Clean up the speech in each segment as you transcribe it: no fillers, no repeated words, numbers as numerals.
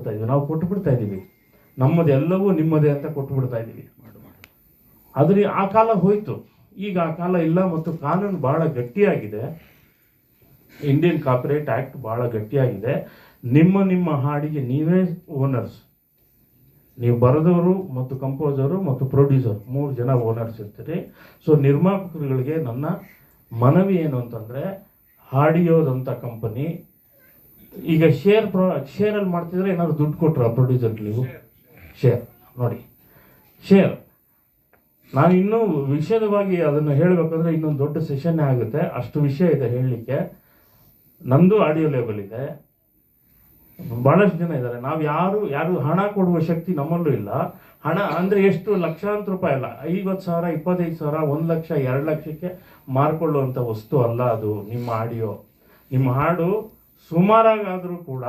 ಬಿಡ್ತಾ ಇದ್ವಿ, ನಾವು ಕೊಟ್ಟು ಬಿಡ್ತಾ ಇದ್ದೀವಿ, ನಮ್ಮದು ಎಲ್ಲವೂ ನಿಮ್ಮದೇ ಅಂತ ಕೊಟ್ಟು ಬಿಡ್ತಾ ಇದ್ದೀವಿ. ಆದರೆ ಆ ಕಾಲ ಹೋಯ್ತು, ಈಗ ಆ ಕಾಲ ಇಲ್ಲ. ಮತ್ತು ಕಾನೂನು ಭಾಳ ಗಟ್ಟಿಯಾಗಿದೆ, ಇಂಡಿಯನ್ ಕಾಪಿರೈಟ್ ಆ್ಯಕ್ಟ್ ಭಾಳ ಗಟ್ಟಿಯಾಗಿದೆ. ನಿಮ್ಮ ಹಾಡಿಗೆ ನೀವೇ ಓನರ್ಸ್, ನೀವು ಬರೆದವರು ಮತ್ತು ಕಂಪೋಸರು ಮತ್ತು ಪ್ರೊಡ್ಯೂಸರ್ 3 ಜನ ಓನರ್ಸ್ ಇರ್ತೀರಿ. ಸೊ ನಿರ್ಮಾಪಕರುಗಳಿಗೆ ನನ್ನ ಮನವಿ ಏನು ಅಂತಂದರೆ, ಹಾಡಿಯೋದಂಥ ಕಂಪನಿ ಈಗ ಶೇರಲ್ಲಿ ಮಾಡ್ತಿದ್ರೆ ಏನಾದ್ರು ದುಡ್ಡು ಕೊಟ್ರ ಪ್ರೊಡ್ಯೂಸರ್ಗೆ ನೀವು? ಶೇರ್ ನೋಡಿ, ಶೇರ್. ನಾನು ಇನ್ನೂ ವಿಷಯವಾಗಿ ಅದನ್ನು ಹೇಳಬೇಕಂದ್ರೆ ಇನ್ನೊಂದು ದೊಡ್ಡ ಸೆಷನ್ನೇ ಆಗುತ್ತೆ, ಅಷ್ಟು ವಿಷಯ ಇದೆ ಹೇಳಲಿಕ್ಕೆ. ನಂದು ಆಡಿಯೋ ಲೇಬಲ್ ಇದೆ, ಭಾಳಷ್ಟು ಜನ ಇದ್ದಾರೆ. ನಾವು ಯಾರು ಹಣ ಕೊಡುವ ಶಕ್ತಿ ನಮ್ಮಲ್ಲೂ ಇಲ್ಲ. ಹಣ ಅಂದರೆ ಎಷ್ಟು ಲಕ್ಷಾಂತರ ರೂಪಾಯಿ ಅಲ್ಲ, 50,000, 25,000, 1 ಲಕ್ಷ, 2 ಲಕ್ಷಕ್ಕೆ ಮಾರ್ಕೊಳ್ಳುವಂಥ ವಸ್ತು ಅಲ್ಲ ಅದು. ನಿಮ್ಮ ಆಡಿಯೋ, ನಿಮ್ಮ ಹಾಡು ಸುಮಾರಾಗಾದರೂ ಕೂಡ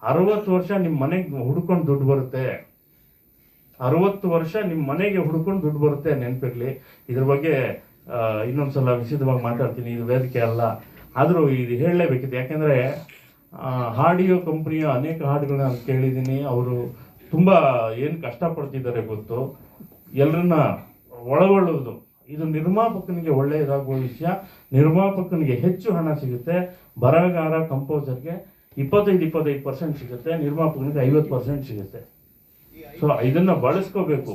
60 ವರ್ಷ ನಿಮ್ಮ ಮನೆಗೆ ಹುಡ್ಕೊಂಡು ದುಡ್ಡು ಬರುತ್ತೆ. 60 ವರ್ಷ ನಿಮ್ಮ ಮನೆಗೆ ಹುಡ್ಕೊಂಡು ದುಡ್ಡು ಬರುತ್ತೆ, ನೆನಪಿರಲಿ. ಇದ್ರ ಬಗ್ಗೆ ಇನ್ನೊಂದ್ಸಲ ವಿಶದವಾಗಿ ಮಾತಾಡ್ತೀನಿ, ಇದು ವೇದಿಕೆ ಅಲ್ಲ, ಆದರೂ ಇದು ಹೇಳಲೇಬೇಕಿತ್ತು. ಯಾಕೆಂದರೆ ಆಡಿಯೋ ಕಂಪ್ನಿಯ ಅನೇಕ ಹಾಡುಗಳನ್ನ ನಾನು ಕೇಳಿದ್ದೀನಿ. ಅವರು ತುಂಬ ಏನು ಕಷ್ಟಪಡ್ತಿದ್ದಾರೆ ಗೊತ್ತು, ಎಲ್ಲರನ್ನ ಒಳಗೊಳ್ಳುವುದು. ಇದು ನಿರ್ಮಾಪಕನಿಗೆ ಒಳ್ಳೆಯದಾಗುವ ವಿಷಯ, ನಿರ್ಮಾಪಕನಿಗೆ ಹೆಚ್ಚು ಹಣ ಸಿಗುತ್ತೆ, ಬರಹಗಾರ ಕಂಪೋಸರ್ಗೆ 25% ಸಿಗುತ್ತೆ, ನಿರ್ಮಾಪಕನಿಗೆ 50% ಸಿಗುತ್ತೆ. ಸೊ ಇದನ್ನು ಬಳಸ್ಕೋಬೇಕು.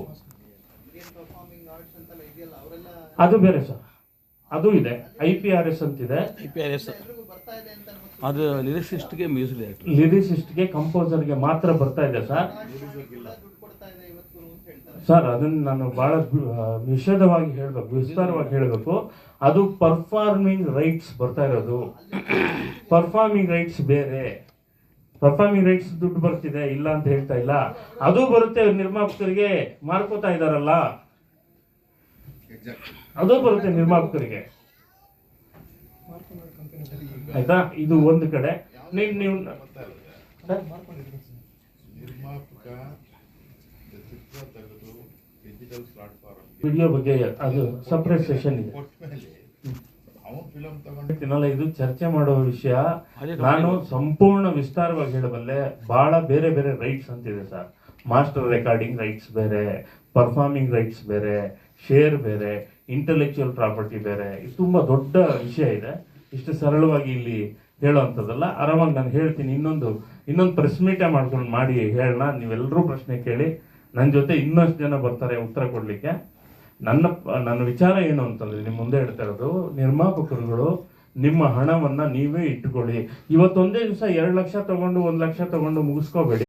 ಅದು ಬೇರೆ ಸರ್, ಅದು ಇದೆ, IPRS ಅಂತಿದೆ. IPRS ಅದು ಲಿರಿಸಿಸ್ಟ್ಗೆ, ಮ್ಯೂಸಿಕ್ ಡೈರೆಕ್ಟರ್, ಲಿರಿಸಿಸ್ಟ್ಗೆ, ಕಂಪೋಸರ್ಗೆ ಮಾತ್ರ ಬರ್ತಾ ಇದೆ ಸರ್. ಅದನ್ನು ನಾನು ಭಾಳ ವಿಶದವಾಗಿ ಹೇಳಬೇಕು, ವಿಸ್ತಾರವಾಗಿ ಹೇಳಬೇಕು. ಅದು ಪರ್ಫಾರ್ಮಿಂಗ್ ರೈಟ್ಸ್ ಬರ್ತಾ ಇರೋದು. ಪರ್ಫಾರ್ಮಿಂಗ್ ರೈಟ್ಸ್ ಬೇರೆ, ಪರ್ಫಾರ್ಮಿಂಗ್ ರೈಟ್ಸ್ ದುಡ್ಡು ಬರ್ತಿದೆ, ಇಲ್ಲ ಅಂತ ಹೇಳ್ತಾ ಇಲ್ಲ, ಅದು ಬರುತ್ತೆ. ನಿರ್ಮಾಪಕರಿಗೆ ಮಾರ್ಕೋತಾ ಇದ್ದಾರಲ್ಲ, ಅದು ಬರುತ್ತೆ ನಿರ್ಮಾಪಕರಿಗೆ, ಆಯ್ತಾ? ಇದು ಒಂದು ಕಡೆ. ನೀವು ವಿಡಿಯೋ ಬಗ್ಗೆ ಅದು ಸಪ್ರೇಟ್ ಸೆಷನ್ ಇದೆ, ಇದು ಚರ್ಚೆ ಮಾಡೋ ವಿಷಯ. ನಾನು ಸಂಪೂರ್ಣ ವಿಸ್ತಾರವಾಗಿ ಹೇಳಬಲ್ಲೆ. ಬಹಳ ಬೇರೆ ಬೇರೆ ರೈಟ್ಸ್ ಅಂತಿದೆ ಸರ್. ಮಾಸ್ಟರ್ ರೆಕಾರ್ಡಿಂಗ್ ರೈಟ್ಸ್ ಬೇರೆ, ಪರ್ಫಾರ್ಮಿಂಗ್ ರೈಟ್ಸ್ ಬೇರೆ, ಶೇರ್ ಬೇರೆ, ಇಂಟೆಲೆಕ್ಚುಯಲ್ ಪ್ರಾಪರ್ಟಿ ಬೇರೆ. ಇದು ತುಂಬ ದೊಡ್ಡ ವಿಷಯ ಇದೆ, ಇಷ್ಟು ಸರಳವಾಗಿ ಇಲ್ಲಿ ಹೇಳೋವಂಥದ್ದಲ್ಲ. ಆರಾಮಾಗಿ ನಾನು ಹೇಳ್ತೀನಿ. ಇನ್ನೊಂದು ಪ್ರೆಸ್ ಮೀಟೇ ಮಾಡ್ಕೊಂಡು ಮಾಡಿ ಹೇಳೋಣ. ನೀವೆಲ್ಲರೂ ಪ್ರಶ್ನೆ ಕೇಳಿ, ನನ್ನ ಜೊತೆ ಇನ್ನಷ್ಟು ಜನ ಬರ್ತಾರೆ ಉತ್ತರ ಕೊಡಲಿಕ್ಕೆ. ನನ್ನ ವಿಚಾರ ಏನು ಅಂತಂದರೆ, ನಿಮ್ಮ ಮುಂದೆ ಹೇಳ್ತಾ ಇರೋದು, ನಿರ್ಮಾಪಕರುಗಳು ನಿಮ್ಮ ಹಣವನ್ನು ನೀವೇ ಇಟ್ಟುಕೊಳ್ಳಿ. ಇವತ್ತೊಂದೇ ದಿವಸ 2 ಲಕ್ಷ ತಗೊಂಡು 1 ಲಕ್ಷ ತಗೊಂಡು ಮುಗಿಸ್ಕೋಬೇಡಿ.